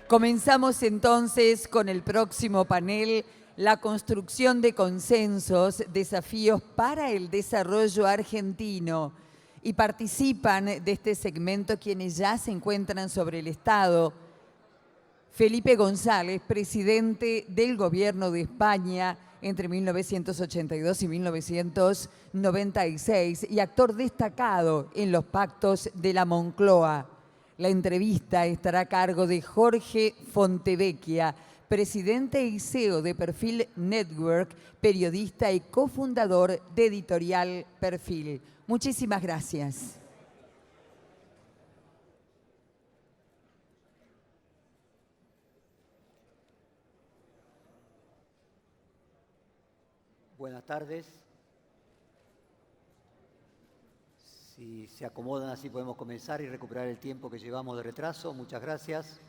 Comenzamos entonces con el próximo panel, la construcción de consensos, desafíos para el desarrollo argentino. Y participan de este segmento quienes ya se encuentran sobre el Estado. Felipe González, presidente del Gobierno de España entre 1982 y 1996 y actor destacado en los pactos de la Moncloa. La entrevista estará a cargo de Jorge Fontevecchia, presidente y CEO de Perfil Network, periodista y cofundador de Editorial Perfil. Muchísimas gracias. Buenas tardes. Si se acomodan, así podemos comenzar y recuperar el tiempo que llevamos de retraso. Muchas gracias.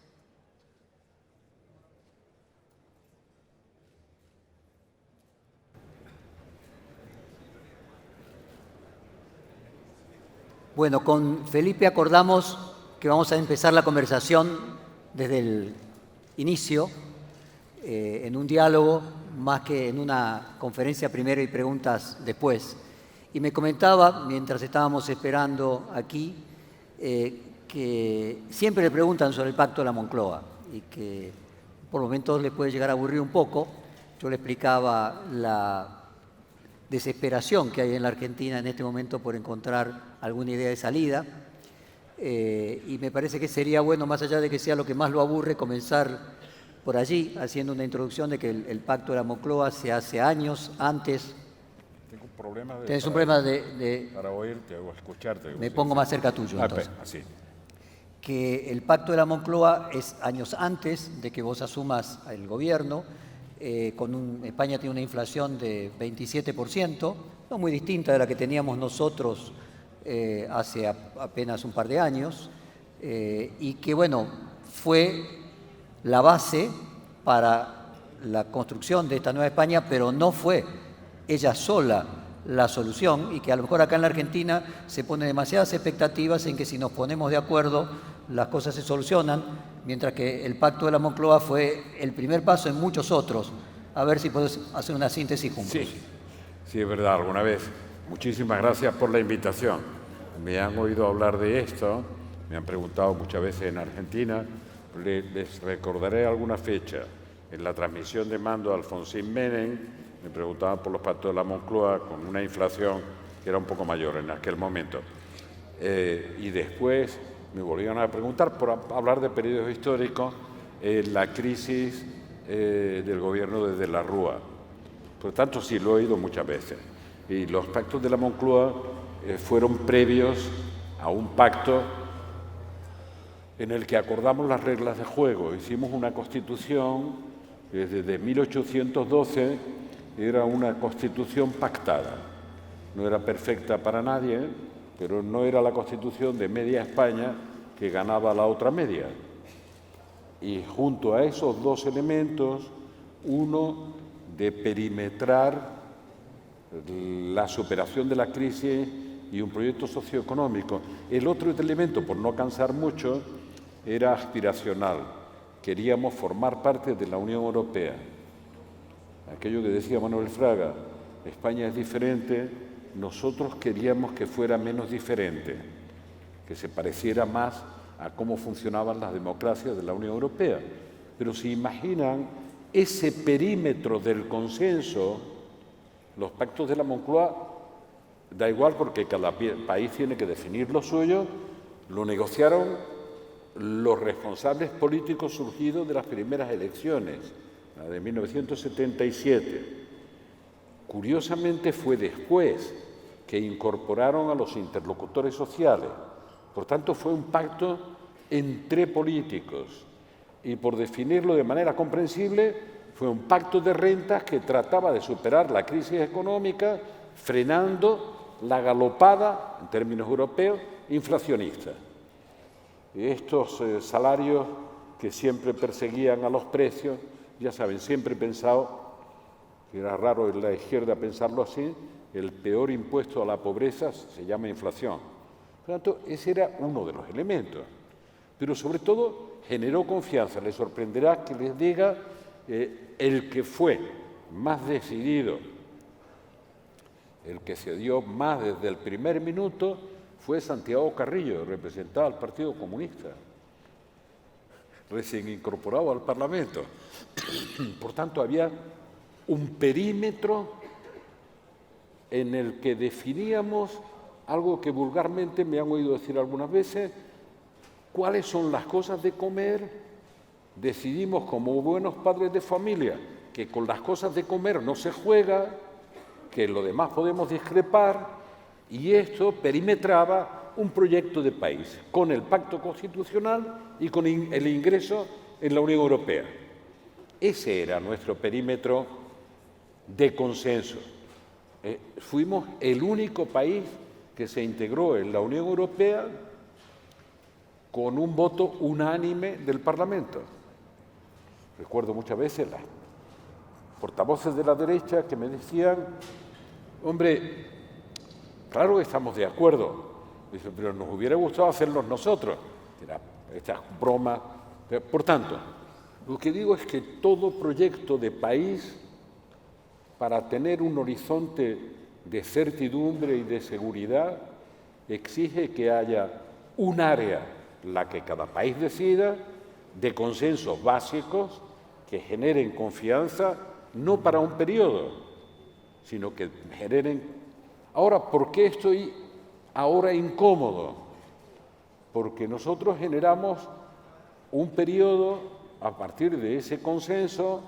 Bueno, con Felipe acordamos que vamos a empezar la conversación desde el inicio, en un diálogo más que en una conferencia primero y preguntas después. Y me comentaba, mientras estábamos esperando aquí, que siempre le preguntan sobre el Pacto de la Moncloa y que por momentos le puede llegar a aburrir un poco. Yo le explicaba la desesperación que hay en la Argentina en este momento por encontrar alguna idea de salida. Y me parece que sería bueno, más allá de que sea lo que más lo aburre, comenzar por allí, haciendo una introducción de que el Pacto de la Moncloa se hace años antes. Tengo un problema de... ¿Tienes un problema para oírte o escucharte? Me pongo más cerca tuyo, entonces. Así. Que el Pacto de la Moncloa es años antes de que vos asumas el gobierno. España tiene una inflación de 27%, no muy distinta de la que teníamos nosotros hace apenas un par de años, y que, bueno, fue la base para la construcción de esta nueva España, pero no fue ella sola la solución, y que a lo mejor acá en la Argentina se ponen demasiadas expectativas en que si nos ponemos de acuerdo las cosas se solucionan, mientras que el Pacto de la Moncloa fue el primer paso en muchos otros. A ver si podés hacer una síntesis juntos. Sí, es verdad, alguna vez. Muchísimas gracias por la invitación. Me han oído hablar de esto, me han preguntado muchas veces en Argentina. Les recordaré alguna fecha. En la transmisión de mando de Alfonsín Menem, me preguntaban por los pactos de la Moncloa con una inflación que era un poco mayor en aquel momento. Y después me volvían a preguntar por hablar de periodos históricos, la crisis del gobierno de la Rúa. Por tanto, sí, lo he oído muchas veces. Y los pactos de la Moncloa fueron previos a un pacto en el que acordamos las reglas de juego. Hicimos una constitución que desde 1812 era una constitución pactada. No era perfecta para nadie, pero no era la constitución de media España que ganaba la otra media. Y junto a esos dos elementos, uno de perimetrar la superación de la crisis y un proyecto socioeconómico. El otro elemento, por no cansar mucho, era aspiracional. Queríamos formar parte de la Unión Europea. Aquello que decía Manuel Fraga, España es diferente, nosotros queríamos que fuera menos diferente, que se pareciera más a cómo funcionaban las democracias de la Unión Europea. Pero si imaginan ese perímetro del consenso, los pactos de la Moncloa, da igual porque cada país tiene que definir lo suyo, lo negociaron los responsables políticos surgidos de las primeras elecciones, la de 1977. Curiosamente fue después que incorporaron a los interlocutores sociales. Por tanto, fue un pacto entre políticos y, por definirlo de manera comprensible, fue un pacto de rentas que trataba de superar la crisis económica frenando la galopada, en términos europeos, inflacionista. Estos salarios que siempre perseguían a los precios, ya saben, siempre he pensado, que era raro en la izquierda pensarlo así, el peor impuesto a la pobreza se llama inflación. Por lo tanto, ese era uno de los elementos. Pero sobre todo generó confianza. Les sorprenderá que les diga el que fue más decidido, el que se dio más desde el primer minuto, fue Santiago Carrillo, representaba al Partido Comunista, recién incorporado al Parlamento. Por tanto, había un perímetro en el que definíamos algo que vulgarmente me han oído decir algunas veces: cuáles son las cosas de comer. Decidimos como buenos padres de familia que con las cosas de comer no se juega, que lo demás podemos discrepar, y esto perimetraba un proyecto de país con el pacto constitucional y con el ingreso en la Unión Europea. Ese era nuestro perímetro de consenso. Fuimos el único país que se integró en la Unión Europea con un voto unánime del Parlamento. Recuerdo muchas veces las portavoces de la derecha que me decían: hombre, claro que estamos de acuerdo, dice, pero nos hubiera gustado hacerlos nosotros. Era esta broma. Por tanto, lo que digo es que todo proyecto de país, para tener un horizonte de certidumbre y de seguridad, exige que haya un área, la que cada país decida, de consensos básicos que generen confianza, no para un periodo, sino que generen... Ahora, ¿por qué estoy ahora incómodo? Porque nosotros generamos un periodo a partir de ese consenso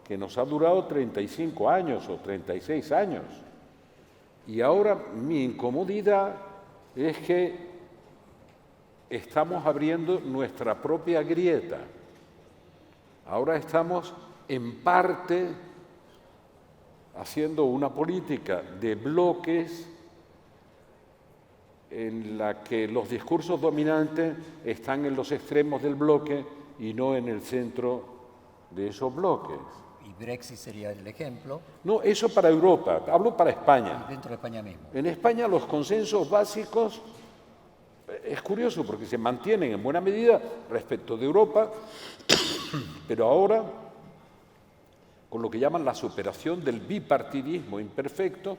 que nos ha durado 35 años o 36 años. Y ahora mi incomodidad es que estamos abriendo nuestra propia grieta. Ahora estamos en parte haciendo una política de bloques en la que los discursos dominantes están en los extremos del bloque y no en el centro de esos bloques. Y Brexit sería el ejemplo. No, eso para Europa, hablo para España. Y dentro de España mismo. En España los consensos básicos, es curioso porque se mantienen en buena medida respecto de Europa, pero ahora, con lo que llaman la superación del bipartidismo imperfecto,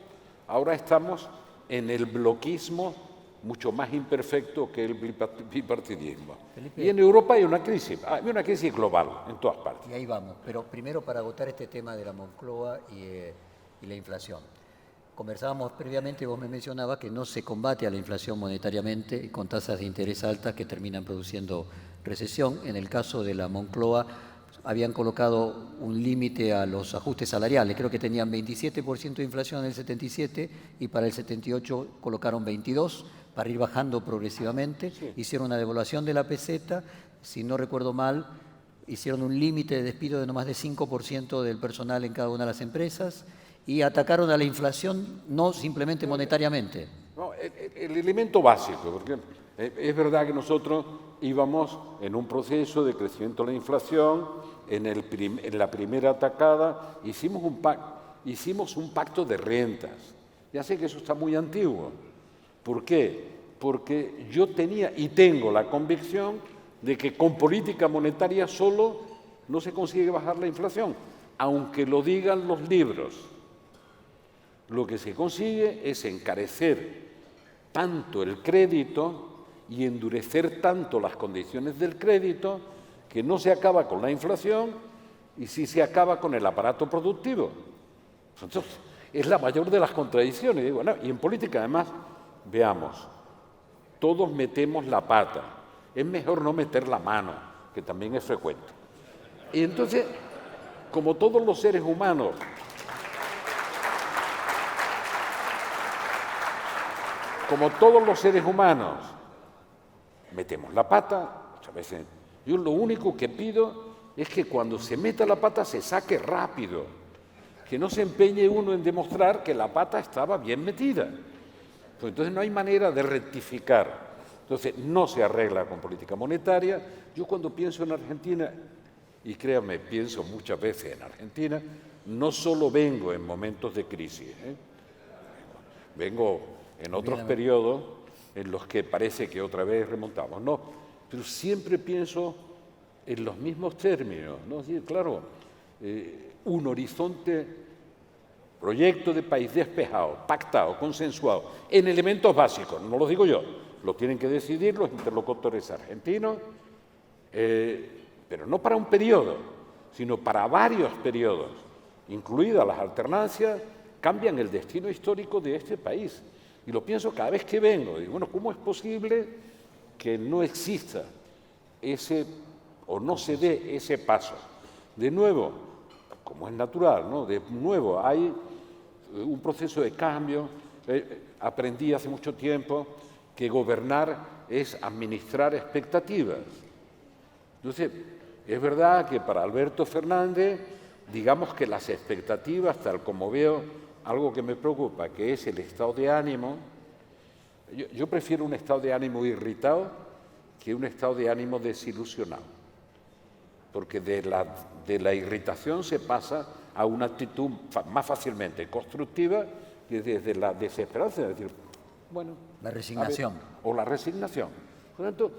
ahora estamos en el bloquismo mucho más imperfecto que el bipartidismo. Felipe, y en Europa hay una crisis global en todas partes. Y ahí vamos, pero primero para agotar este tema de la Moncloa y la inflación. Conversábamos previamente, vos me mencionabas que no se combate a la inflación monetariamente con tasas de interés altas que terminan produciendo recesión. En el caso de la Moncloa habían colocado un límite a los ajustes salariales, creo que tenían 27% de inflación en el 77 y para el 78 colocaron 22% para ir bajando progresivamente. Sí. Hicieron una devaluación de la peseta, si no recuerdo mal, hicieron un límite de despido de no más de 5% del personal en cada una de las empresas y atacaron a la inflación no simplemente monetariamente. No, el elemento básico, porque es verdad que nosotros íbamos en un proceso de crecimiento de la inflación, en la primera atacada hicimos un pacto de rentas. Ya sé que eso está muy antiguo. ¿Por qué? Porque yo tenía y tengo la convicción de que con política monetaria solo no se consigue bajar la inflación, aunque lo digan los libros. Lo que se consigue es encarecer tanto el crédito y endurecer tanto las condiciones del crédito que no se acaba con la inflación y sí se acaba con el aparato productivo. Entonces, es la mayor de las contradicciones. Y en política, además, veamos, todos metemos la pata. Es mejor no meter la mano, que también es frecuente. Y entonces, como todos los seres humanos, metemos la pata, muchas veces. Yo lo único que pido es que cuando se meta la pata se saque rápido, que no se empeñe uno en demostrar que la pata estaba bien metida. Pues entonces no hay manera de rectificar. Entonces no se arregla con política monetaria. Yo cuando pienso en Argentina, y créanme, pienso muchas veces en Argentina, no solo vengo en momentos de crisis, vengo en otros periodos en los que parece que otra vez remontamos. No, pero siempre pienso en los mismos términos, ¿no? Es decir, claro, un horizonte, proyecto de país despejado, pactado, consensuado, en elementos básicos, no lo digo yo, lo tienen que decidir los interlocutores argentinos, pero no para un periodo, sino para varios periodos, incluidas las alternancias, cambian el destino histórico de este país. Y lo pienso cada vez que vengo, digo, bueno, ¿cómo es posible que no exista ese, o no se dé ese paso? De nuevo, como es natural, ¿no? De nuevo, hay un proceso de cambio. Aprendí hace mucho tiempo que gobernar es administrar expectativas. Entonces, es verdad que para Alberto Fernández, digamos que las expectativas, tal como veo, algo que me preocupa, que es el estado de ánimo, yo prefiero un estado de ánimo irritado que un estado de ánimo desilusionado, porque de la irritación se pasa a una actitud más fácilmente constructiva que desde la desesperanza, es decir, bueno... La resignación. O la resignación. Por lo tanto,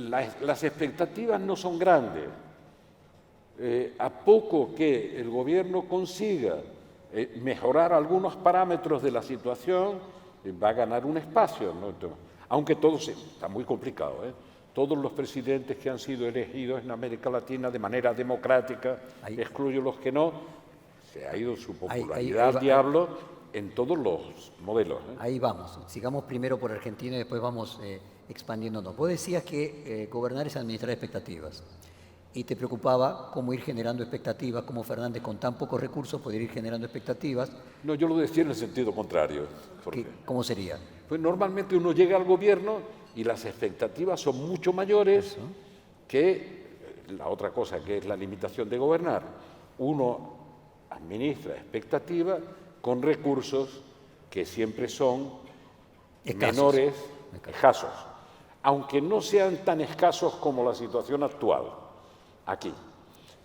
las expectativas no son grandes. A poco que el gobierno consiga mejorar algunos parámetros de la situación, va a ganar un espacio, ¿no? Aunque todo está muy complicado, Todos los presidentes que han sido elegidos en América Latina de manera democrática, excluyo los que no, se ha ido su popularidad al diablo en todos los modelos. Ahí vamos. Sigamos primero por Argentina y después vamos expandiéndonos. Vos decías que gobernar es administrar expectativas. Y te preocupaba cómo ir generando expectativas, cómo Fernández con tan pocos recursos podría ir generando expectativas. No, yo lo decía en el sentido contrario. ¿Cómo sería? Pues normalmente uno llega al gobierno y las expectativas son mucho mayores que la otra cosa, que es la limitación de gobernar. Uno administra expectativas con recursos que siempre son menores, escasos, aunque no sean tan escasos como la situación actual aquí.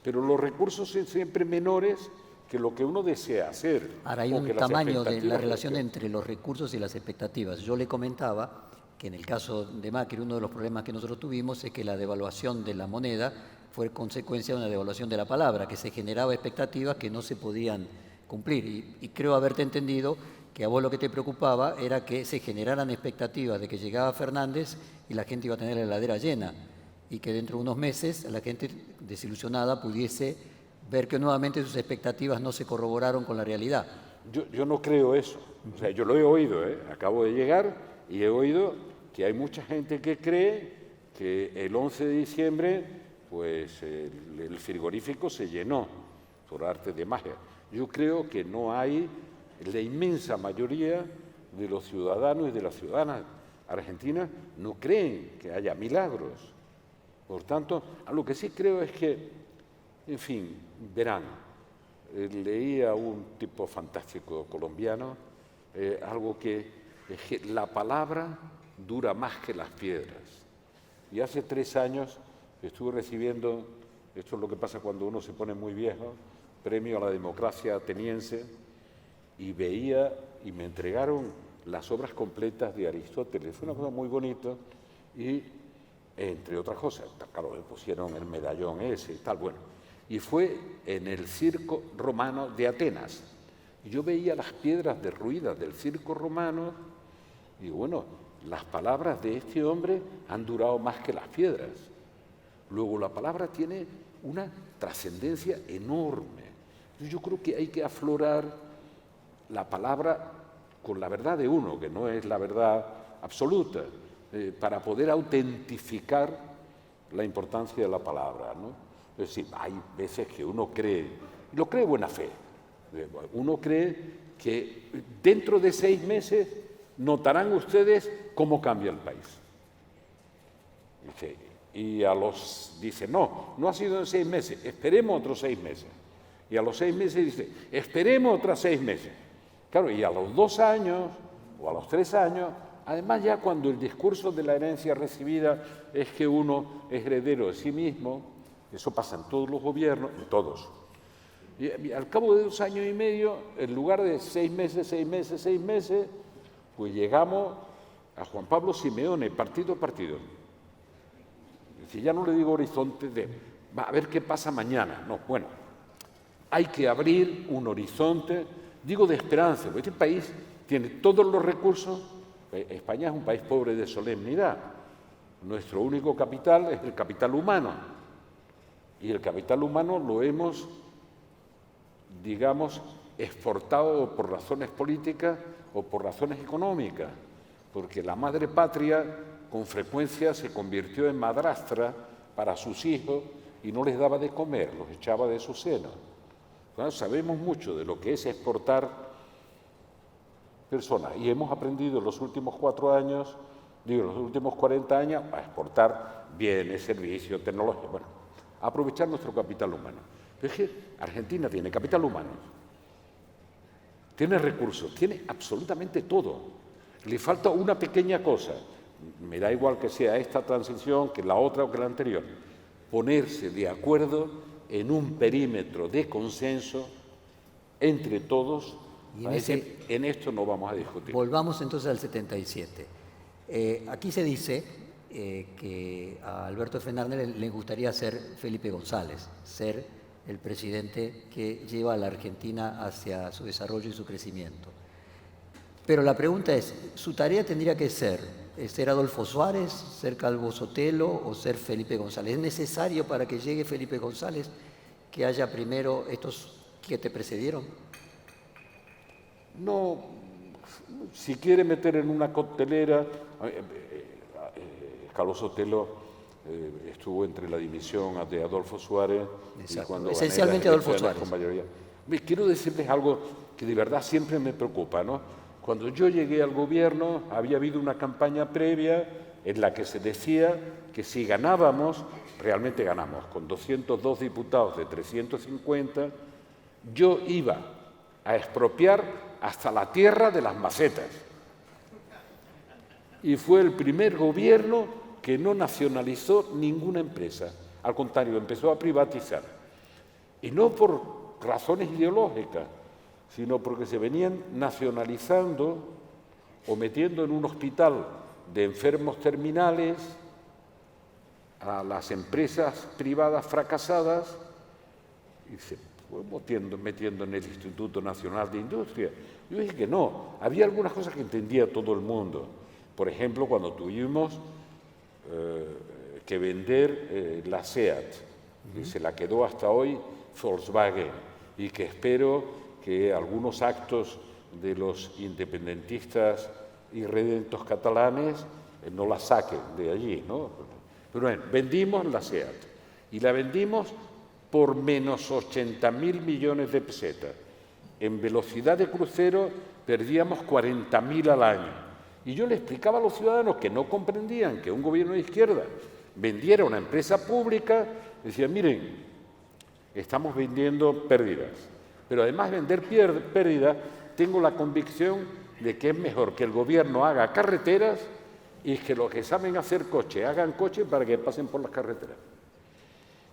Pero los recursos son siempre menores que lo que uno desea hacer. Ahora hay un tamaño de la relación entre los recursos y las expectativas. Yo le comentaba que en el caso de Macri uno de los problemas que nosotros tuvimos es que la devaluación de la moneda fue consecuencia de una devaluación de la palabra, que se generaba expectativas que no se podían cumplir. Y creo haberte entendido que a vos lo que te preocupaba era que se generaran expectativas de que llegaba Fernández y la gente iba a tener la heladera llena y que dentro de unos meses la gente desilusionada pudiese ver que nuevamente sus expectativas no se corroboraron con la realidad. Yo no creo eso. O sea, yo lo he oído, acabo de llegar y he oído que hay mucha gente que cree que el 11 de diciembre pues, el frigorífico se llenó por arte de magia. Yo creo que no hay, la inmensa mayoría de los ciudadanos y de las ciudadanas argentinas no creen que haya milagros. Por tanto, lo que sí creo es que, en fin, verán, leía un tipo fantástico colombiano, algo que es que la palabra dura más que las piedras. Y hace 3 años estuve recibiendo, esto es lo que pasa cuando uno se pone muy viejo, premio a la democracia ateniense, y veía y me entregaron las obras completas de Aristóteles. Fue una cosa muy bonita y, entre otras cosas, claro, le pusieron el medallón ese y tal, bueno. Y fue en el circo romano de Atenas. Y yo veía las piedras derruidas del circo romano y digo, bueno, las palabras de este hombre han durado más que las piedras. Luego, la palabra tiene una trascendencia enorme. Yo creo que hay que aflorar la palabra con la verdad de uno, que no es la verdad absoluta, para poder autentificar la importancia de la palabra, ¿no? Es decir, hay veces que uno cree, y lo cree buena fe, uno cree que dentro de 6 meses notarán ustedes cómo cambia el país. Y dice, no ha sido en 6 meses, esperemos otros 6 meses. Y a los 6 meses dice, esperemos otros 6 meses. Claro, y a los 2 años o a los 3 años, además ya cuando el discurso de la herencia recibida es que uno es heredero de sí mismo, eso pasa en todos los gobiernos, en todos. Y al cabo de 2 años y medio, en lugar de 6 meses, 6 meses, 6 meses, pues llegamos a Juan Pablo Simeone, partido a partido. si ya no le digo horizonte de, va a ver qué pasa mañana, no, bueno, hay que abrir un horizonte, digo de esperanza, porque este país tiene todos los recursos, España es un país pobre de solemnidad, nuestro único capital es el capital humano, y el capital humano lo hemos, digamos, exportado por razones políticas o por razones económicas, porque la madre patria con frecuencia se convirtió en madrastra para sus hijos y no les daba de comer, los echaba de su seno. Bueno, sabemos mucho de lo que es exportar personas y hemos aprendido en los últimos 4 años, digo, en los últimos 40 años, a exportar bienes, servicios, tecnología, bueno, a aprovechar nuestro capital humano. Pero es que Argentina tiene capital humano, tiene recursos, tiene absolutamente todo. Le falta una pequeña cosa, me da igual que sea esta transición, que la otra o que la anterior, ponerse de acuerdo en un perímetro de consenso entre todos. Y en esto no vamos a discutir. Volvamos entonces al 77. Aquí se dice que a Alberto Fernández le gustaría ser Felipe González, ser el presidente que lleva a la Argentina hacia su desarrollo y su crecimiento. Pero la pregunta es, ¿su tarea tendría que ser Adolfo Suárez, ser Calvo Sotelo o ser Felipe González? ¿Es necesario para que llegue Felipe González que haya primero estos que te precedieron? No, si quiere meter en una coctelera, Calvo Sotelo estuvo entre la dimisión de Adolfo Suárez. Exacto. Y cuando Esencialmente Adolfo Suárez. Con mayoría. Quiero decirles algo que de verdad siempre me preocupa, ¿no? Cuando yo llegué al gobierno había habido una campaña previa en la que se decía que si ganábamos, realmente ganamos, con 202 diputados de 350, yo iba a expropiar hasta la tierra de las macetas. Y fue el primer gobierno que no nacionalizó ninguna empresa, al contrario, empezó a privatizar. Y no por razones ideológicas, sino porque se venían nacionalizando o metiendo en un hospital de enfermos terminales a las empresas privadas fracasadas y se fue metiendo en el Instituto Nacional de Industria. Yo dije que no, había algunas cosas que entendía todo el mundo. Por ejemplo, cuando tuvimos que vender la SEAT, que se la quedó hasta hoy Volkswagen, y que espero que algunos actos de los independentistas irredentos catalanes no la saquen de allí, ¿no? Pero bueno, vendimos la SEAT y la vendimos por menos 80.000 millones de pesetas. En velocidad de crucero perdíamos 40.000 al año. Y yo le explicaba a los ciudadanos que no comprendían que un gobierno de izquierda vendiera una empresa pública, decía, miren, estamos vendiendo pérdidas. Pero además de vender pérdidas, tengo la convicción de que es mejor que el gobierno haga carreteras y que los que saben hacer coche hagan coche para que pasen por las carreteras.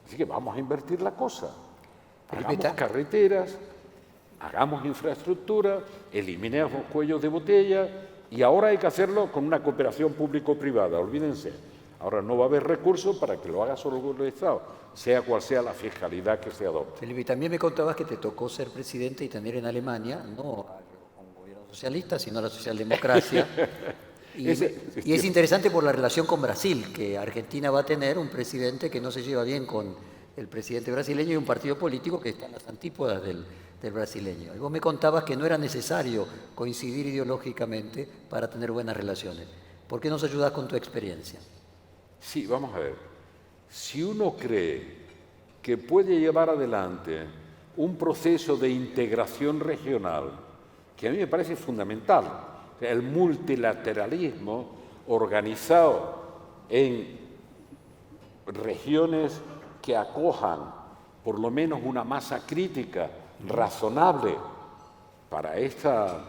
Así que vamos a invertir la cosa. Hagamos carreteras, hagamos infraestructura, eliminemos cuellos de botella y ahora hay que hacerlo con una cooperación público-privada, olvídense. Ahora no va a haber recursos para que lo haga solo el Estado, sea cual sea la fiscalidad que se adopte. Felipe, también me contabas que te tocó ser presidente y tener en Alemania, no a un gobierno socialista, sino a la socialdemocracia. Y es interesante por la relación con Brasil, que Argentina va a tener un presidente que no se lleva bien con el presidente brasileño y un partido político que está en las antípodas del brasileño. Y vos me contabas que no era necesario coincidir ideológicamente para tener buenas relaciones. ¿Por qué nos ayudas con tu experiencia? Sí, vamos a ver. Si uno cree que puede llevar adelante un proceso de integración regional, que a mí me parece fundamental, el multilateralismo organizado en regiones que acojan por lo menos una masa crítica razonable para esta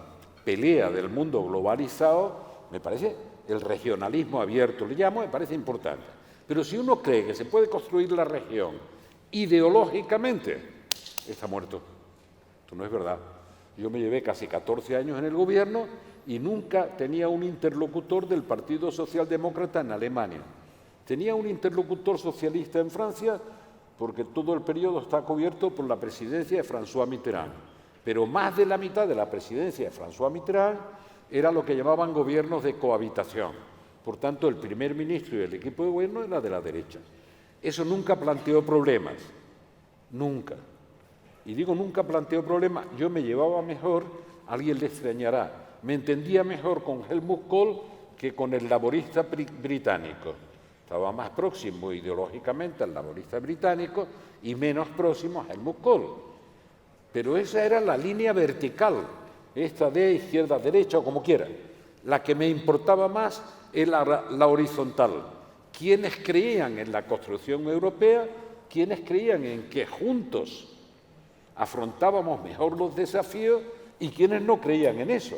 pelea del mundo globalizado, me parece el regionalismo abierto, le llamo, me parece importante. Pero si uno cree que se puede construir la región ideológicamente, está muerto. Esto no es verdad. Yo me llevé casi 14 años en el gobierno y nunca tenía un interlocutor del Partido Socialdemócrata en Alemania. Tenía un interlocutor socialista en Francia porque todo el periodo está cubierto por la presidencia de François Mitterrand. Pero más de la mitad de la presidencia de François Mitterrand era lo que llamaban gobiernos de cohabitación. Por tanto, el primer ministro y el equipo de gobierno era de la derecha. Eso nunca planteó problemas, nunca. Y digo nunca planteó problemas, yo me llevaba mejor, alguien le extrañará, me entendía mejor con Helmut Kohl que con el laborista británico. Estaba más próximo ideológicamente al laborista británico y menos próximo a Helmut Kohl. Pero esa era la línea vertical, esta de izquierda a derecha o como quiera. La que me importaba más era la horizontal. Quienes creían en la construcción europea, quienes creían en que juntos afrontábamos mejor los desafíos y quienes no creían en eso.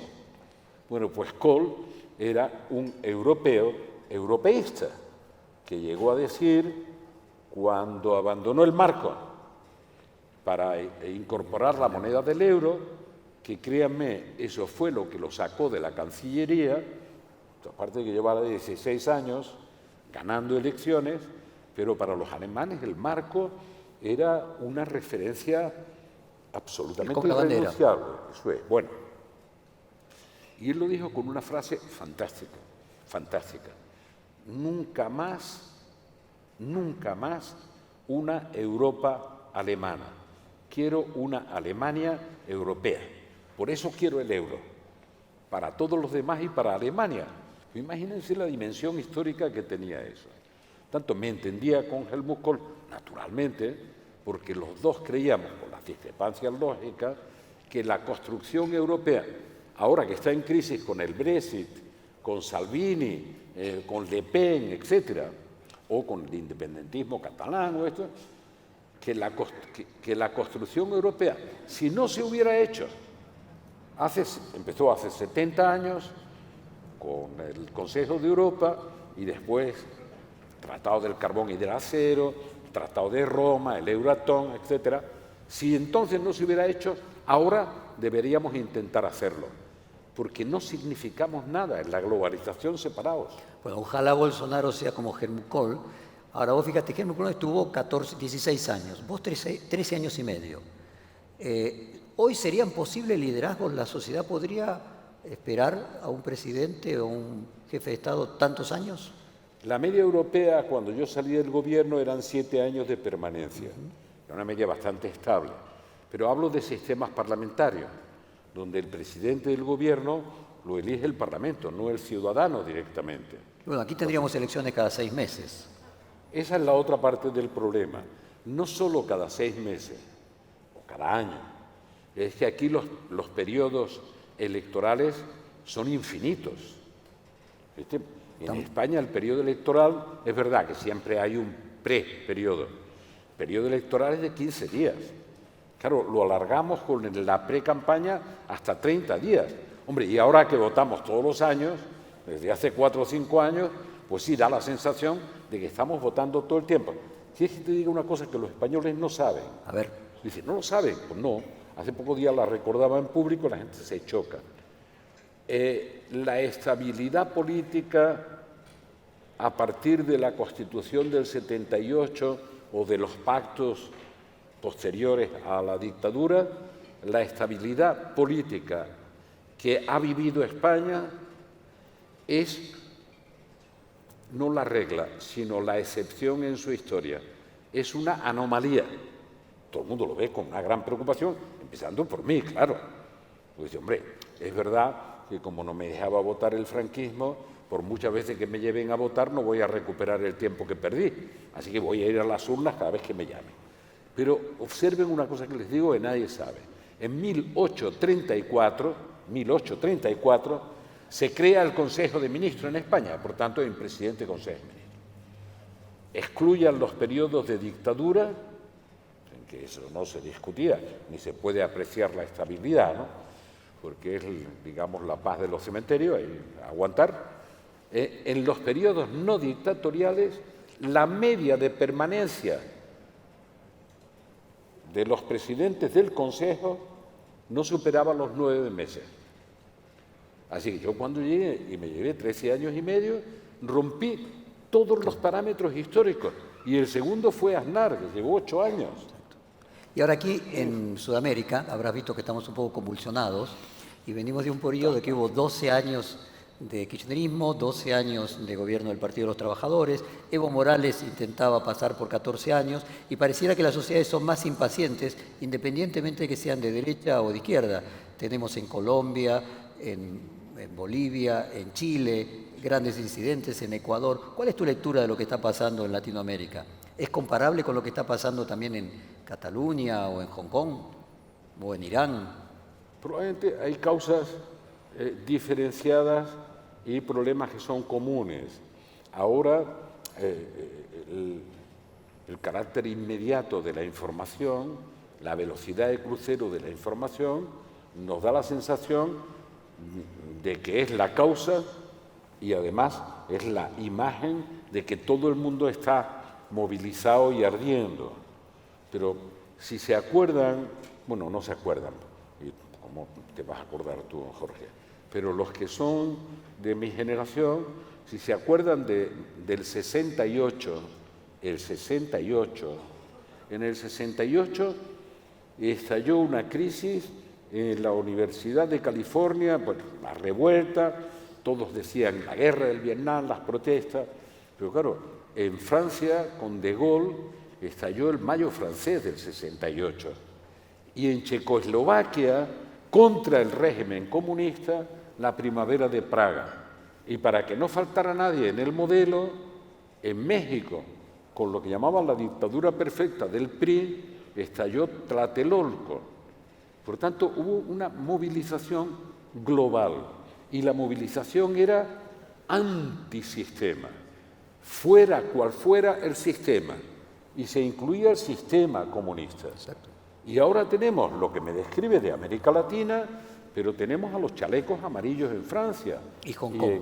Bueno, pues Kohl era un europeo europeísta, que llegó a decir, cuando abandonó el marco para incorporar la moneda del euro, que créanme, eso fue lo que lo sacó de la Cancillería, aparte de que llevaba 16 años ganando elecciones, pero para los alemanes el marco era una referencia absolutamente irrenunciable. Eso es. Bueno, y él lo dijo con una frase fantástica, fantástica. Nunca más una Europa alemana. Quiero una Alemania europea. Por eso quiero el euro, para todos los demás y para Alemania. Imagínense la dimensión histórica que tenía eso. Tanto me entendía con Helmut Kohl, naturalmente, porque los dos creíamos, con las discrepancias lógicas, que la construcción europea, ahora que está en crisis con el Brexit, con Salvini, con Le Pen, etcétera, o con el independentismo catalán o esto, que la construcción europea, si no se hubiera hecho, empezó hace 70 años con el Consejo de Europa y después Tratado del Carbón y del Acero, Tratado de Roma, el Euratom, etcétera. Si entonces no se hubiera hecho, ahora deberíamos intentar hacerlo, porque no significamos nada en la globalización separados. Bueno, ojalá Bolsonaro sea como Helmut Kohl. Ahora vos fíjate, Helmut Kohl estuvo 16 años, vos 13 años y medio. ¿Hoy serían posibles liderazgos? ¿La sociedad podría esperar a un presidente o un jefe de Estado tantos años? La media europea, cuando yo salí del gobierno, eran 7 años de permanencia. Era una media bastante estable. Pero hablo de sistemas parlamentarios, donde el presidente del gobierno lo elige el Parlamento, no el ciudadano directamente. Bueno, aquí tendríamos elecciones cada 6 meses. Esa es la otra parte del problema. No solo cada 6 meses o cada año. Es que aquí los periodos electorales son infinitos. ¿Viste? En España el periodo electoral, es verdad que siempre hay un pre-periodo. El periodo electoral es de 15 días. Claro, lo alargamos con la pre-campaña hasta 30 días. Hombre, y ahora que votamos todos los años, desde hace 4 o 5 años, pues sí da la sensación de que estamos votando todo el tiempo. Si es que te digo una cosa que los españoles no saben. A ver. Dicen, ¿no lo saben? Pues no. Hace pocos días la recordaba en público, la gente se choca. La estabilidad política a partir de la Constitución del 78 o de los pactos posteriores a la dictadura, la estabilidad política que ha vivido España es no la regla, sino la excepción en su historia. Es una anomalía. Todo el mundo lo ve con una gran preocupación, empezando por mí, claro. Pues, hombre, es verdad que como no me dejaba votar el franquismo, por muchas veces que me lleven a votar no voy a recuperar el tiempo que perdí. Así que voy a ir a las urnas cada vez que me llamen. Pero observen una cosa que les digo que nadie sabe. En 1834, se crea el Consejo de Ministros en España, por tanto hay un presidente del Consejo de Ministros. Excluyan los periodos de dictadura, en que eso no se discutía, ni se puede apreciar la estabilidad, ¿no? Porque es, digamos, la paz de los cementerios, hay que aguantar. En los periodos no dictatoriales, la media de permanencia de los presidentes del Consejo no superaba los 9 meses. Así que yo cuando llegué, y me llevé 13 años y medio, rompí todos los parámetros históricos. Y el segundo fue Aznar, que llevó 8 años. Y ahora aquí en Sudamérica, habrás visto que estamos un poco convulsionados y venimos de un periodo de que hubo 12 años de kirchnerismo, 12 años de gobierno del Partido de los Trabajadores, Evo Morales intentaba pasar por 14 años y pareciera que las sociedades son más impacientes independientemente de que sean de derecha o de izquierda. Tenemos en Colombia, en Bolivia, en Chile, grandes incidentes en Ecuador. ¿Cuál es tu lectura de lo que está pasando en Latinoamérica? ¿Es comparable con lo que está pasando también en Cataluña o en Hong Kong o en Irán? Probablemente hay causas diferenciadas y problemas que son comunes. Ahora, el carácter inmediato de la información, la velocidad de crucero de la información, nos da la sensación de que es la causa y además es la imagen de que todo el mundo está movilizado y ardiendo. Pero si se acuerdan, bueno, no se acuerdan, ¿cómo te vas a acordar tú, Jorge? Pero los que son de mi generación, si se acuerdan del 68, en el 68 estalló una crisis en la Universidad de California, bueno, la revuelta, todos decían la guerra del Vietnam, las protestas, pero claro, en Francia, con De Gaulle, estalló el Mayo francés del 68, y en Checoslovaquia, contra el régimen comunista, la primavera de Praga. Y para que no faltara nadie en el modelo, en México, con lo que llamaban la dictadura perfecta del PRI, estalló Tlatelolco. Por tanto, hubo una movilización global, y la movilización era antisistema, fuera cual fuera el sistema, y se incluía el sistema comunista. Exacto. Y ahora tenemos lo que me describe de América Latina, pero tenemos a los chalecos amarillos en Francia. Y Hong Kong.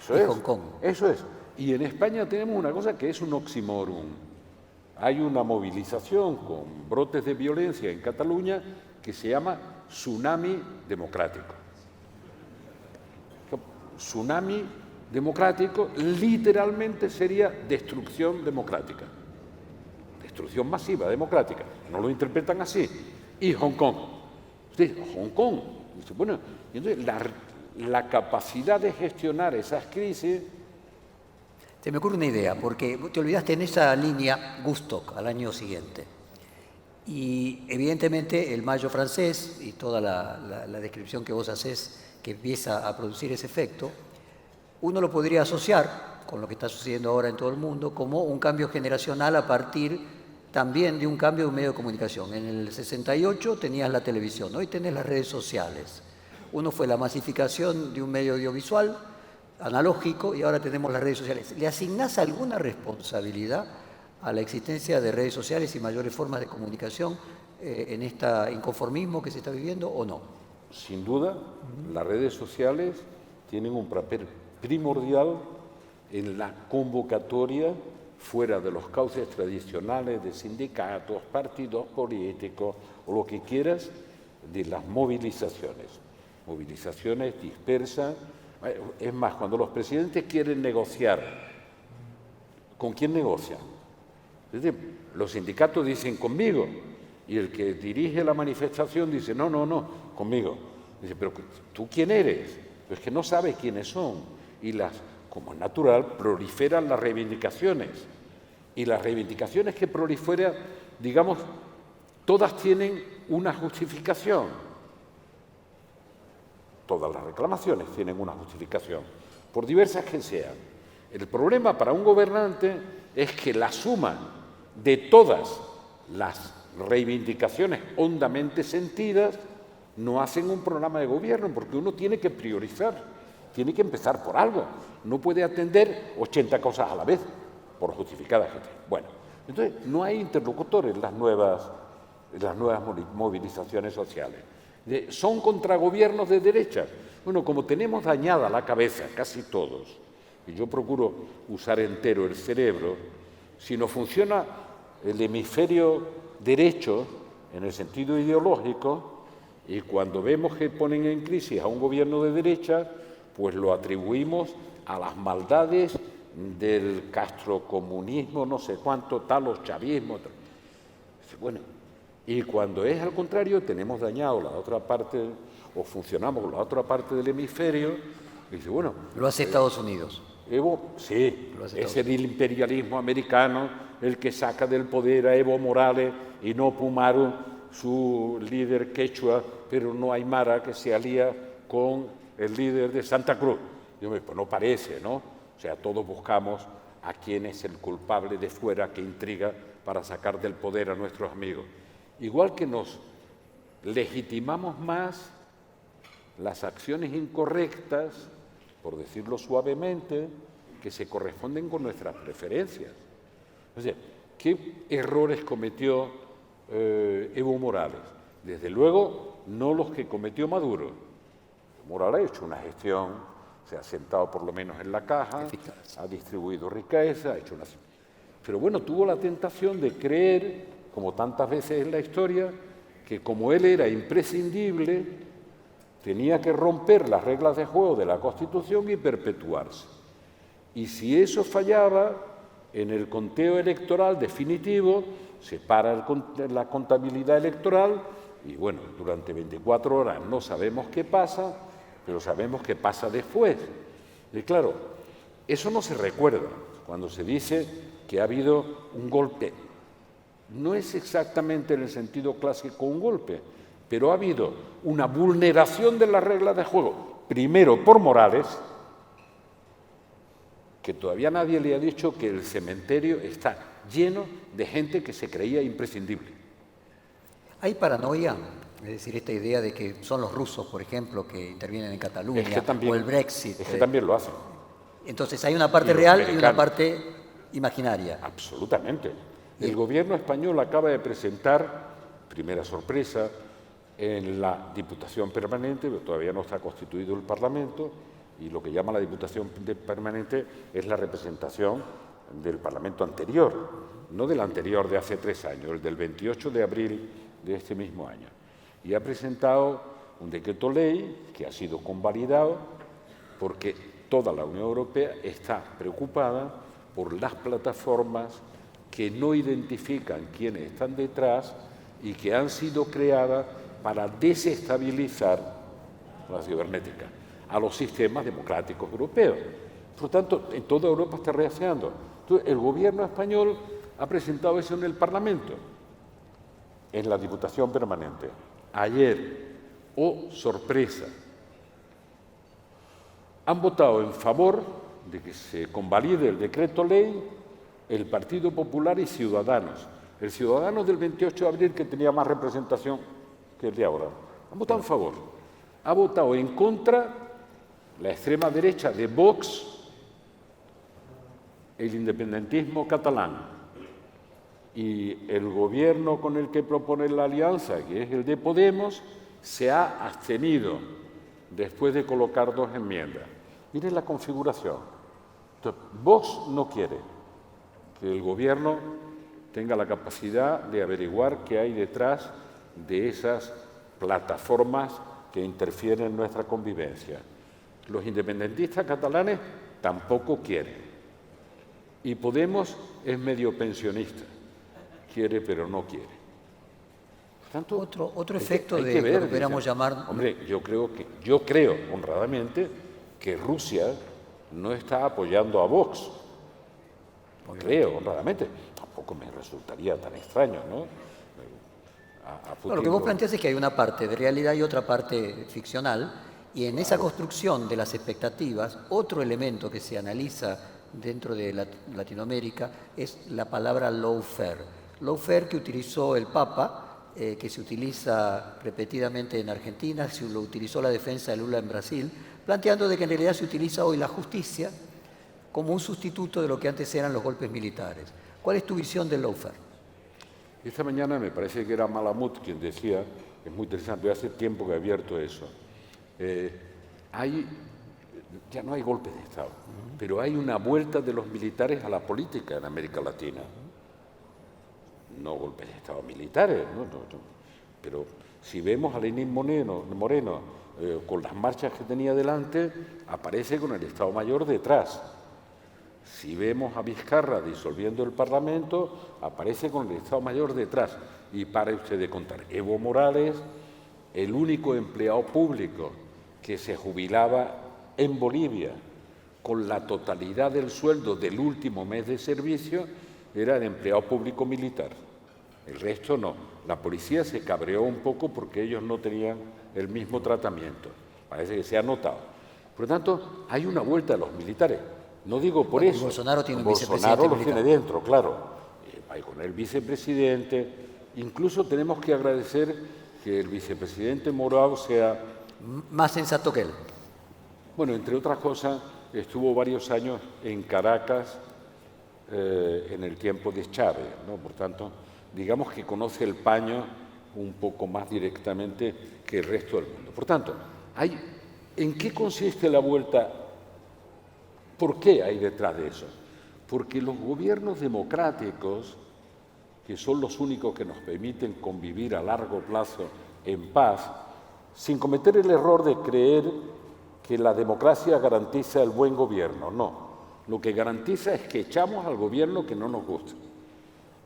Hong Kong. Eso es. Y en España tenemos una cosa que es un oxímoron. Hay una movilización con brotes de violencia en Cataluña que se llama tsunami democrático. Tsunami democrático literalmente sería destrucción democrática. Destrucción masiva democrática. No lo interpretan así. Y Hong Kong. Hong Kong. Bueno, entonces la capacidad de gestionar esas crisis. Se me ocurre una idea, porque te olvidaste en esa línea Gustock al año siguiente. Y evidentemente el Mayo francés y toda la descripción que vos hacés que empieza a producir ese efecto, uno lo podría asociar con lo que está sucediendo ahora en todo el mundo como un cambio generacional a partir también de un cambio de un medio de comunicación. En el 68 tenías la televisión, hoy tenés las redes sociales. Uno fue la masificación de un medio audiovisual analógico y ahora tenemos las redes sociales. ¿Le asignás alguna responsabilidad a la existencia de redes sociales y mayores formas de comunicación en este inconformismo que se está viviendo o no? Sin duda, las redes sociales tienen un papel primordial en la convocatoria fuera de los cauces tradicionales de sindicatos, partidos políticos o lo que quieras, de las movilizaciones. Movilizaciones dispersas. Es más, cuando los presidentes quieren negociar, ¿con quién negocian? Es decir, los sindicatos dicen conmigo y el que dirige la manifestación dice no, conmigo. Dice, pero ¿tú quién eres? Pues que no sabes quiénes son. Y como es natural, proliferan las reivindicaciones. Y las reivindicaciones que proliferan, digamos, todas tienen una justificación. Todas las reclamaciones tienen una justificación, por diversas que sean. El problema para un gobernante es que la suma de todas las reivindicaciones hondamente sentidas no hacen un programa de gobierno, porque uno tiene que priorizar, tiene que empezar por algo. No puede atender 80 cosas a la vez, por justificadas que estén. Bueno, entonces no hay interlocutores en las nuevas movilizaciones sociales. Son contra gobiernos de derecha. Bueno, como tenemos dañada la cabeza, casi todos, y yo procuro usar entero el cerebro, si no funciona el hemisferio derecho en el sentido ideológico, y cuando vemos que ponen en crisis a un gobierno de derecha, pues lo atribuimos a las maldades del castrocomunismo, no sé cuánto, tal, los chavismo. Tal. Bueno, y cuando es al contrario, tenemos dañado la otra parte, o funcionamos con la otra parte del hemisferio, dice, bueno... Lo hace Estados Unidos. Evo, sí, es el imperialismo americano el que saca del poder a Evo Morales y no Pumaru, su líder quechua, pero no aymara, que se alía con el líder de Santa Cruz. Yo me, pues no parece, ¿no? O sea, todos buscamos a quién es el culpable de fuera que intriga para sacar del poder a nuestros amigos. Igual que nos legitimamos más las acciones incorrectas, por decirlo suavemente, que se corresponden con nuestras preferencias. O sea, ¿qué errores cometió Evo Morales? Desde luego, no los que cometió Maduro. Morales ha hecho una gestión, se ha sentado por lo menos en la caja, eficaz, ha distribuido riqueza, ha hecho una... Pero bueno, tuvo la tentación de creer, como tantas veces en la historia, que como él era imprescindible, tenía que romper las reglas de juego de la Constitución y perpetuarse. Y si eso fallaba, en el conteo electoral definitivo, se para la contabilidad electoral y bueno, durante 24 horas no sabemos qué pasa, pero sabemos qué pasa después. Y claro, eso no se recuerda cuando se dice que ha habido un golpe. No es exactamente en el sentido clásico un golpe, pero ha habido una vulneración de las reglas de juego, primero por Morales, que todavía nadie le ha dicho que el cementerio está lleno de gente que se creía imprescindible. ¿Hay paranoia? Es decir, esta idea de que son los rusos, por ejemplo, que intervienen en Cataluña, o el Brexit. Es que también lo hacen. Entonces hay una parte real y una parte imaginaria. Absolutamente. El gobierno español acaba de presentar, primera sorpresa, en la Diputación Permanente, pero todavía no está constituido el Parlamento, y lo que llama la Diputación Permanente es la representación del Parlamento anterior, no del anterior de hace 3 años, el del 28 de abril de este mismo año. Y ha presentado un decreto ley que ha sido convalidado porque toda la Unión Europea está preocupada por las plataformas que no identifican quiénes están detrás y que han sido creadas para desestabilizar la cibernética a los sistemas democráticos europeos. Por lo tanto, en toda Europa está reaccionando. Entonces, el gobierno español ha presentado eso en el Parlamento, en la Diputación Permanente. Ayer, oh sorpresa, han votado en favor de que se convalide el decreto ley el Partido Popular y Ciudadanos. El Ciudadanos del 28 de abril, que tenía más representación que el de ahora. Han votado en favor. Ha votado en contra la extrema derecha de Vox, el independentismo catalán y el gobierno con el que propone la alianza, que es el de Podemos, se ha abstenido después de colocar 2 enmiendas. Miren la configuración. Entonces, Vox no quiere que el gobierno tenga la capacidad de averiguar qué hay detrás de esas plataformas que interfieren en nuestra convivencia. Los independentistas catalanes tampoco quieren. Y Podemos es medio pensionista. Quiere, pero no quiere. Por tanto, otro efecto de lo que pudiéramos llamar... Hombre, yo creo honradamente que Rusia no está apoyando a Vox. Creo honradamente. Tampoco me resultaría tan extraño, ¿no? Lo que vos planteás es que hay una parte de realidad y otra parte ficcional, y en esa construcción de las expectativas, otro elemento que se analiza dentro de Latinoamérica es la palabra lawfare. Lawfare que utilizó el Papa, que se utiliza repetidamente en Argentina, se lo utilizó la defensa de Lula en Brasil, planteando de que en realidad se utiliza hoy la justicia como un sustituto de lo que antes eran los golpes militares. ¿Cuál es tu visión del lawfare? Esta mañana me parece que era Malamud quien decía, es muy interesante, hace tiempo que he abierto eso, ya no hay golpes de Estado, pero hay una vuelta de los militares a la política en América Latina. No golpes de Estado militares, pero si vemos a Lenín Moreno con las marchas que tenía delante, aparece con el Estado Mayor detrás. Si vemos a Vizcarra disolviendo el Parlamento, aparece con el Estado Mayor detrás. Y pare usted de contar. Evo Morales, el único empleado público que se jubilaba en Bolivia con la totalidad del sueldo del último mes de servicio, era el empleado público militar. El resto no. La policía se cabreó un poco porque ellos no tenían el mismo tratamiento. Parece que se ha notado. Por lo tanto, hay una vuelta a los militares. No digo por eso. Bolsonaro tiene un Bolsonaro vicepresidente lo militar. tiene dentro, claro. Hay con el vicepresidente. Incluso tenemos que agradecer que el vicepresidente Morao sea... Más sensato que él. Bueno, entre otras cosas, estuvo varios años en Caracas en el tiempo de Chávez, ¿no? Por tanto, digamos que conoce el paño un poco más directamente que el resto del mundo. Por tanto, ¿en qué consiste la vuelta? ¿Por qué hay detrás de eso? Porque los gobiernos democráticos, que son los únicos que nos permiten convivir a largo plazo en paz, sin cometer el error de creer que la democracia garantiza el buen gobierno. No, lo que garantiza es que echamos al gobierno que no nos gusta.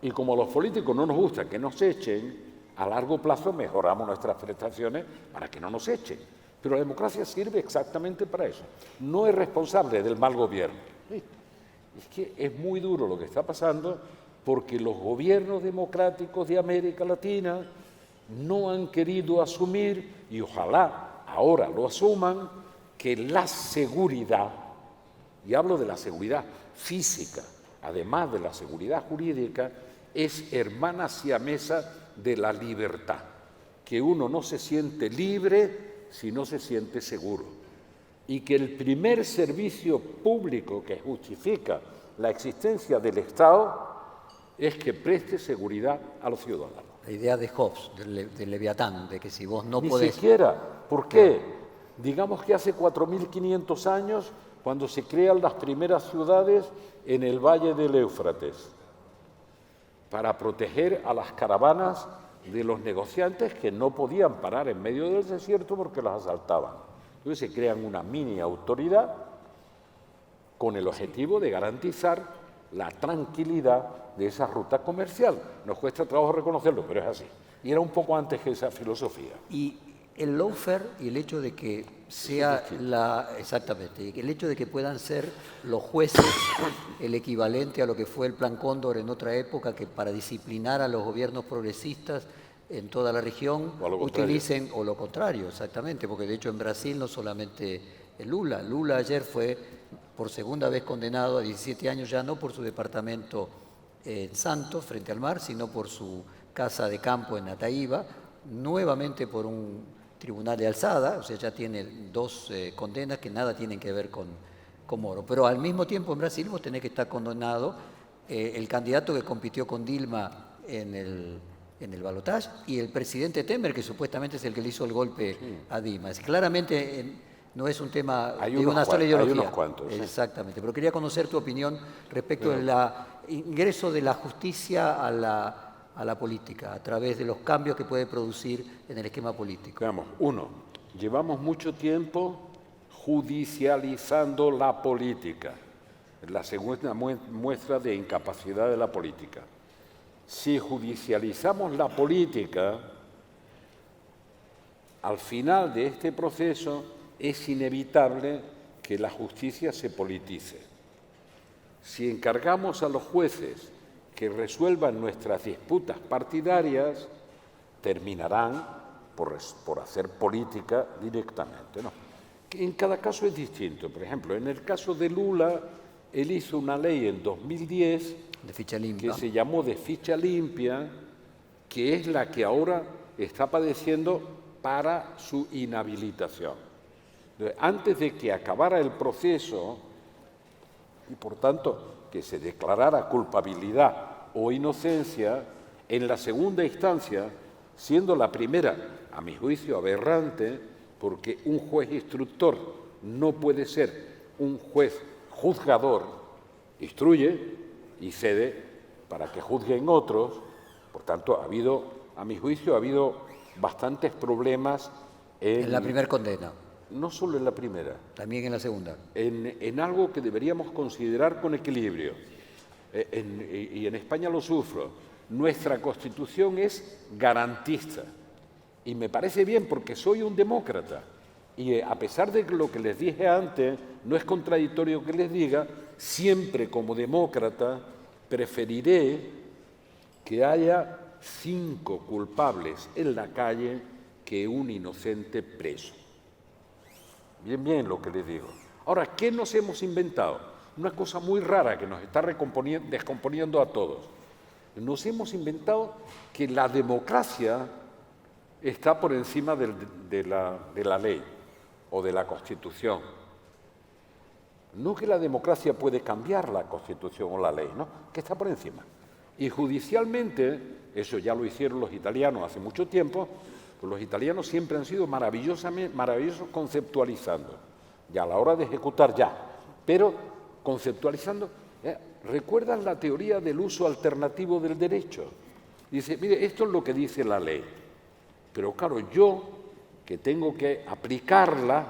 Y como a los políticos no nos gusta que nos echen, a largo plazo mejoramos nuestras prestaciones para que no nos echen. Pero la democracia sirve exactamente para eso. No es responsable del mal gobierno. Es que es muy duro lo que está pasando porque los gobiernos democráticos de América Latina no han querido asumir, y ojalá ahora lo asuman, que la seguridad, y hablo de la seguridad física, además de la seguridad jurídica, es hermana siamesa de la libertad, que uno no se siente libre si no se siente seguro, y que el primer servicio público que justifica la existencia del Estado es que preste seguridad a los ciudadanos. La idea de Hobbes, del Leviatán, de que si vos no Ni podés... siquiera. ¿Por qué? Digamos que hace 4.500 años, cuando se crean las primeras ciudades en el valle del Éufrates, para proteger a las caravanas de los negociantes que no podían parar en medio del desierto porque las asaltaban. Entonces se crean una mini autoridad con el objetivo de garantizar la tranquilidad de esa ruta comercial. Nos cuesta trabajo reconocerlo, pero es así. Y era un poco antes que esa filosofía. Y el lawfare y el hecho de que sea exactamente, y el hecho de que puedan ser los jueces el equivalente a lo que fue el Plan Cóndor en otra época, que para disciplinar a los gobiernos progresistas en toda la región utilicen, o lo contrario, exactamente, porque de hecho en Brasil no solamente Lula ayer fue por segunda vez condenado a 17 años, ya no por su departamento en Santos, frente al mar, sino por su casa de campo en Ataíba, nuevamente por un tribunal de alzada, o sea, ya tiene dos condenas que nada tienen que ver con Moro. Pero al mismo tiempo en Brasil vos tenés que estar condenado el candidato que compitió con Dilma en el balotaje y el presidente Temer, que supuestamente es el que le hizo el golpe a Dilma. Claramente no es un tema de una sola ideología. Hay unos cuantos. Exactamente, pero quería conocer tu opinión respecto del ingreso de la justicia a la política, a través de los cambios que puede producir en el esquema político. Veamos, uno, llevamos mucho tiempo judicializando la política, la segunda muestra de incapacidad de la política. Si judicializamos la política, al final de este proceso es inevitable que la justicia se politice. Si encargamos a los jueces que resuelvan nuestras disputas partidarias, terminarán por hacer política directamente, ¿no? En cada caso es distinto. Por ejemplo, en el caso de Lula, él hizo una ley en 2010 de ficha limpia, que se llamó de ficha limpia, que es la que ahora está padeciendo para su inhabilitación. Entonces, antes de que acabara el proceso y por tanto que se declarara culpabilidad o inocencia, en la segunda instancia, siendo la primera, a mi juicio, aberrante, porque un juez instructor no puede ser un juez juzgador, instruye y cede para que juzguen otros. Por tanto, a mi juicio, ha habido bastantes problemas en la primera condena. no solo en la primera, También en la segunda. en algo que deberíamos considerar con equilibrio. Y en España lo sufro. Nuestra Constitución es garantista. Y me parece bien porque soy un demócrata. Y a pesar de lo que les dije antes, no es contradictorio que les diga, siempre como demócrata preferiré que haya 5 culpables en la calle que un inocente preso. Bien lo que les digo. Ahora, ¿qué nos hemos inventado? Una cosa muy rara que nos está descomponiendo a todos. Nos hemos inventado que la democracia está por encima de la ley o de la Constitución. No que la democracia puede cambiar la Constitución o la ley, no, que está por encima. Y judicialmente, eso ya lo hicieron los italianos hace mucho tiempo, pues los italianos siempre han sido maravillosos conceptualizando, ya a la hora de ejecutar ya, pero conceptualizando. ¿Recuerdan la teoría del uso alternativo del derecho? Dice, mire, esto es lo que dice la ley, pero claro, yo que tengo que aplicarla,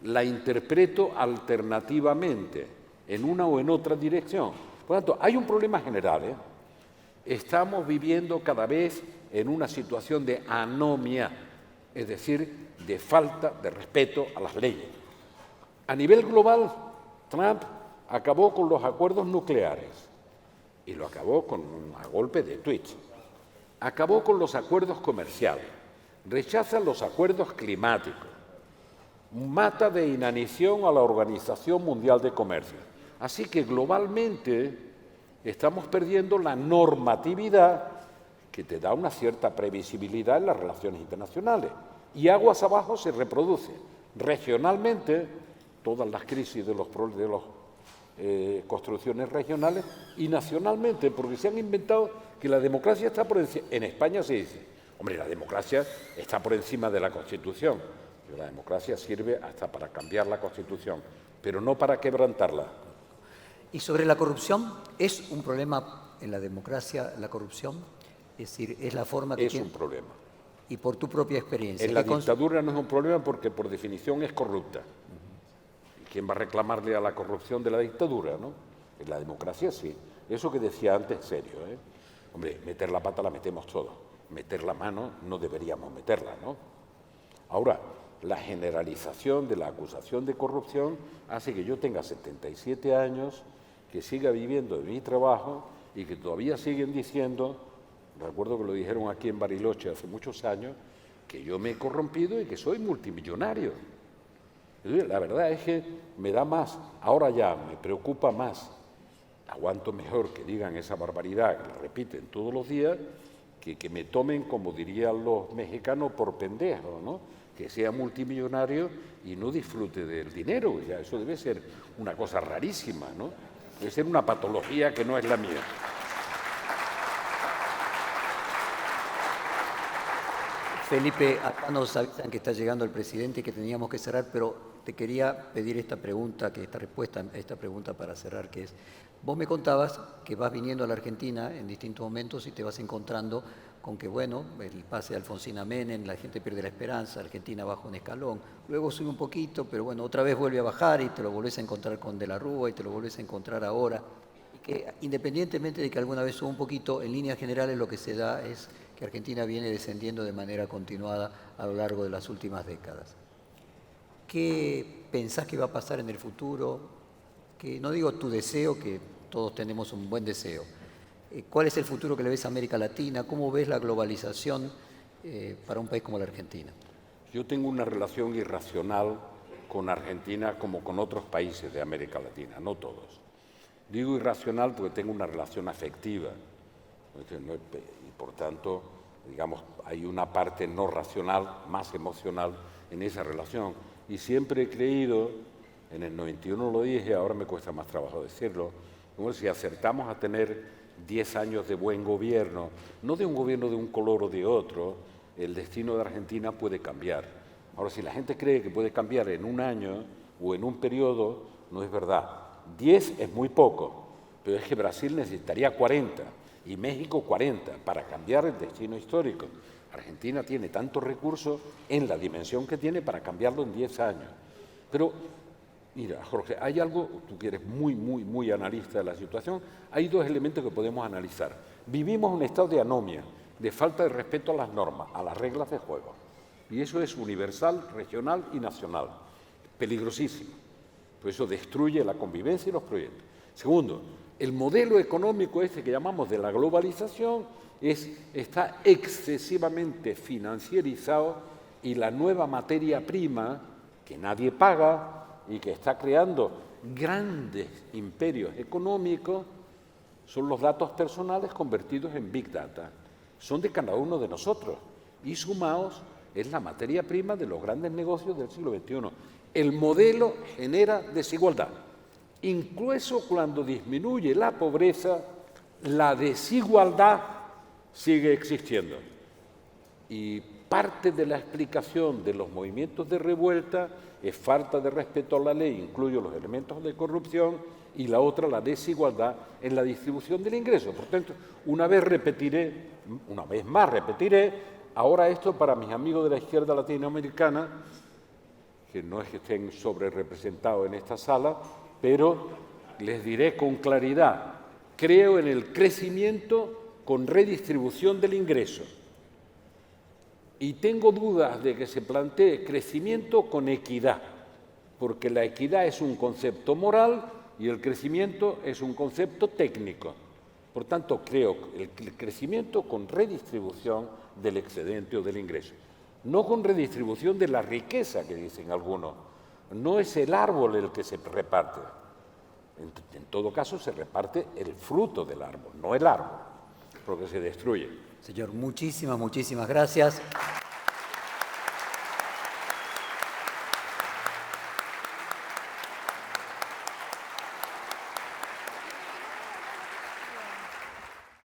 la interpreto alternativamente, en una o en otra dirección. Por lo tanto, hay un problema general, Estamos viviendo cada vez en una situación de anomia, es decir, de falta de respeto a las leyes. A nivel global, Trump acabó con los acuerdos nucleares y lo acabó a golpe de tweets. Acabó con los acuerdos comerciales, rechaza los acuerdos climáticos, mata de inanición a la Organización Mundial de Comercio. Así que globalmente estamos perdiendo la normatividad que te da una cierta previsibilidad en las relaciones internacionales. Y aguas abajo se reproduce. Regionalmente, todas las crisis de las construcciones regionales y nacionalmente, porque se han inventado que la democracia está por encima. En España se dice, hombre, la democracia está por encima de la Constitución. Pero la democracia sirve hasta para cambiar la Constitución, pero no para quebrantarla. Y sobre la corrupción, ¿es un problema en la democracia la corrupción? Es decir, es la forma que es un problema. Y por tu propia experiencia. En la dictadura no es un problema porque por definición es corrupta. ¿Y quién va a reclamarle a la corrupción de la dictadura, no? En la democracia sí. Eso que decía antes es serio, Hombre, meter la pata la metemos todos. Meter la mano no deberíamos meterla, ¿no? Ahora, la generalización de la acusación de corrupción hace que yo tenga 77 años, que siga viviendo de mi trabajo y que todavía siguen diciendo, recuerdo que lo dijeron aquí en Bariloche hace muchos años, que yo me he corrompido y que soy multimillonario. La verdad es que me da más, ahora ya me preocupa más, aguanto mejor que digan esa barbaridad, que la repiten todos los días, que me tomen, como dirían los mexicanos, por pendejo, ¿no? Que sea multimillonario y no disfrute del dinero. Ya eso debe ser una cosa rarísima, ¿no? Debe ser una patología que no es la mía. Felipe, acá nos avisan que está llegando el presidente y que teníamos que cerrar, pero te quería pedir esta respuesta a esta pregunta para cerrar, que es, vos me contabas que vas viniendo a la Argentina en distintos momentos y te vas encontrando con que, bueno, el pase de Alfonsín a Menem, la gente pierde la esperanza, Argentina baja un escalón, luego sube un poquito, pero bueno, otra vez vuelve a bajar y te lo volvés a encontrar con De la Rúa y te lo volvés a encontrar ahora. Y que independientemente de que alguna vez sube un poquito, en líneas generales lo que se da es que Argentina viene descendiendo de manera continuada a lo largo de las últimas décadas. ¿Qué pensás que va a pasar en el futuro? Que no digo tu deseo, que todos tenemos un buen deseo. ¿Cuál es el futuro que le ves a América Latina? ¿Cómo ves la globalización para un país como la Argentina? Yo tengo una relación irracional con Argentina como con otros países de América Latina, no todos. Digo irracional porque tengo una relación afectiva y por tanto, digamos, hay una parte no racional, más emocional en esa relación. Y siempre he creído, en el 91 lo dije, ahora me cuesta más trabajo decirlo, como si acertamos a tener 10 años de buen gobierno, no de un gobierno de un color o de otro, el destino de Argentina puede cambiar. Ahora, si la gente cree que puede cambiar en un año o en un periodo, no es verdad. 10 es muy poco, pero es que Brasil necesitaría 40 y México 40 para cambiar el destino histórico. Argentina tiene tantos recursos en la dimensión que tiene para cambiarlo en 10 años. Pero, mira, Jorge, hay algo, tú que eres muy analista de la situación, hay dos elementos que podemos analizar. Vivimos un estado de anomia, de falta de respeto a las normas, a las reglas de juego. Y eso es universal, regional y nacional. Peligrosísimo. Por eso destruye la convivencia y los proyectos. Segundo, el modelo económico este que llamamos de la globalización está excesivamente financierizado y la nueva materia prima que nadie paga y que está creando grandes imperios económicos son los datos personales convertidos en Big Data. Son de cada uno de nosotros y sumados es la materia prima de los grandes negocios del siglo XXI. El modelo genera desigualdad. Incluso cuando disminuye la pobreza, la desigualdad sigue existiendo. Y parte de la explicación de los movimientos de revuelta es falta de respeto a la ley, incluyo los elementos de corrupción, y la otra, la desigualdad en la distribución del ingreso. Por tanto, una vez más repetiré, ahora esto para mis amigos de la izquierda latinoamericana, que no es que estén sobre representados en esta sala, pero les diré con claridad, creo en el crecimiento con redistribución del ingreso. Y tengo dudas de que se plantee crecimiento con equidad, porque la equidad es un concepto moral y el crecimiento es un concepto técnico. Por tanto, creo el crecimiento con redistribución del excedente o del ingreso. No con redistribución de la riqueza, que dicen algunos. No es el árbol el que se reparte. En todo caso, se reparte el fruto del árbol, no el árbol, porque se destruye. Señor, muchísimas gracias.